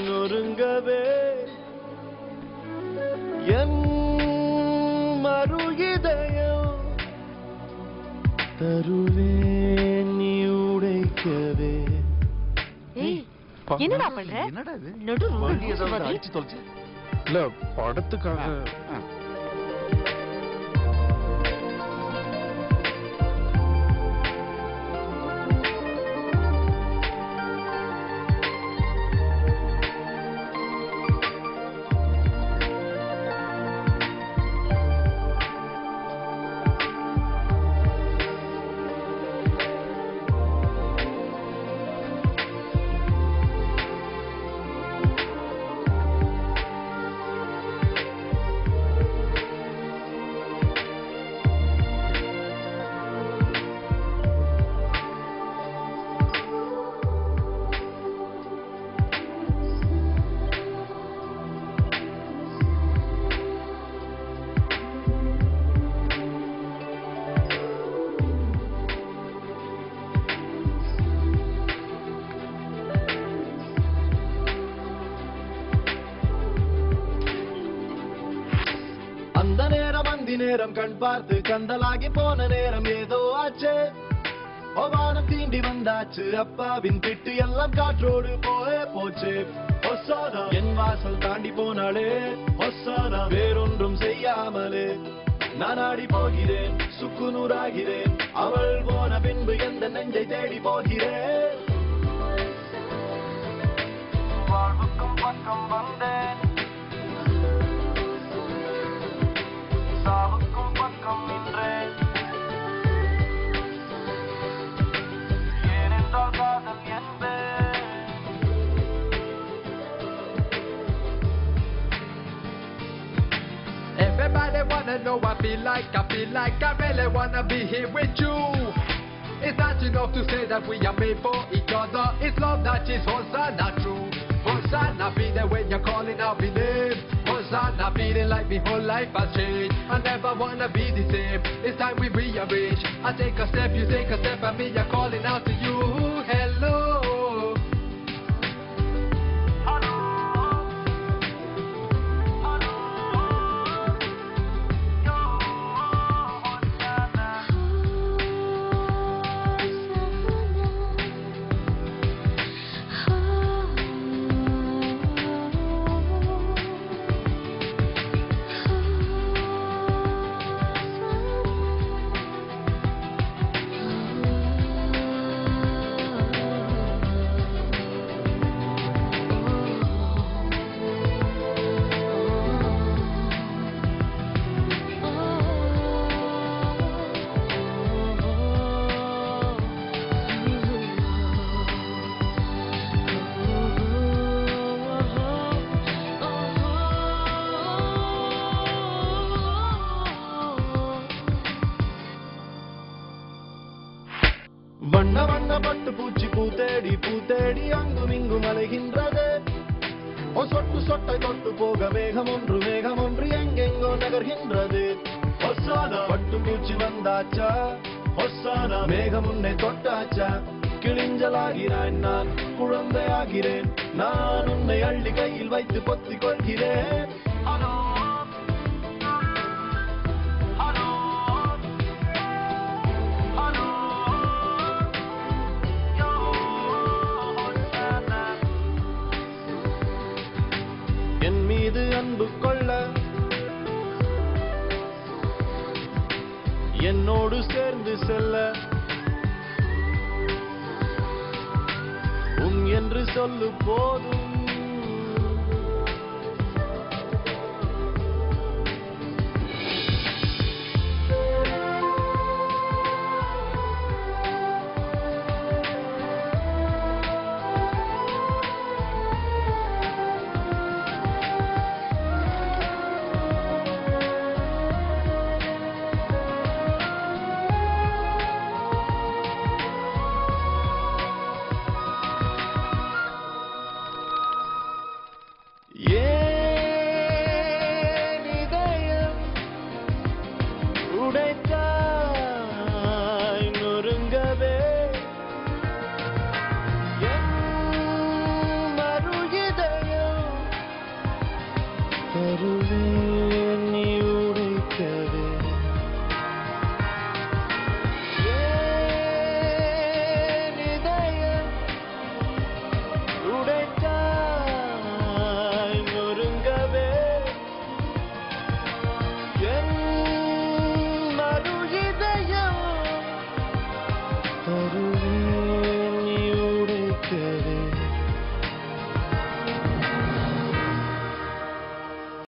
நொறுங்கவே என் மறுகிதயம் தருவேன் நீ உடைக்கவே. என்னடா பண்ற? என்னடா இது? நடு வண்டி ஏதாவது அடிச்சு தொலைச்சு? இல்ல படத்துக்காக. அந்த நேரம் அந்தி நேரம் கண் பார்த்து கந்தலாகி போன நேரம் ஏதோ ஆச்சு. வானம் தீண்டி வந்தாச்சு. அப்பாவின் திட்டு எல்லாம் காற்றோடு போச்சு. ஒசானா என் வாசல் தாண்டி போனாலே. ஒசானா வேறொன்றும் செய்யாமலே நான் ஆடி போகிறேன். சுக்குநூறாகிறேன். அவள் போன பின்பு எந்த நெஞ்சை தேடி போகிறேன். வாழ்வுக்கும் பக்கம் வந்தேன். சாவுக்கும் பக்கம் நின்றேன். ஏனென்றால் காதல் என்பேன். Everybody wanna know I feel like I really wanna be here with you. It's not enough to say that we are made for each other. It's love that is Hosanna true. Hosanna be there when you're calling out my name. Hosanna feeling like my whole life has changed. I never wanna be the same. It's time we rearrange. I take a step, you take a step, and me I'm calling out to you. Hello. வண்ண வண்ண பட்டு பூச்சி பூத்தேடி பூத்தேடி அங்கும் இங்கும் அலைகின்றது. சொட்டு சொட்டை தொட்டு போக மேகம் ஒன்று எங்கெங்கோ நகர்கின்றது. ஒசானா பட்டு பூச்சி வந்தாச்சா. ஒசானா மேகம் உன்னை தொட்டாச்சா. கிழிஞ்சலாகிறான் நான் குழந்தையாகிறேன். நான் உன்னை அள்ளி கையில் வைத்து பொத்திக் கொள்கிறேன். என் மீது அன்பு கொள்ள என்னோடு சேர்ந்து செல்ல என்று சொல்லு போதும்.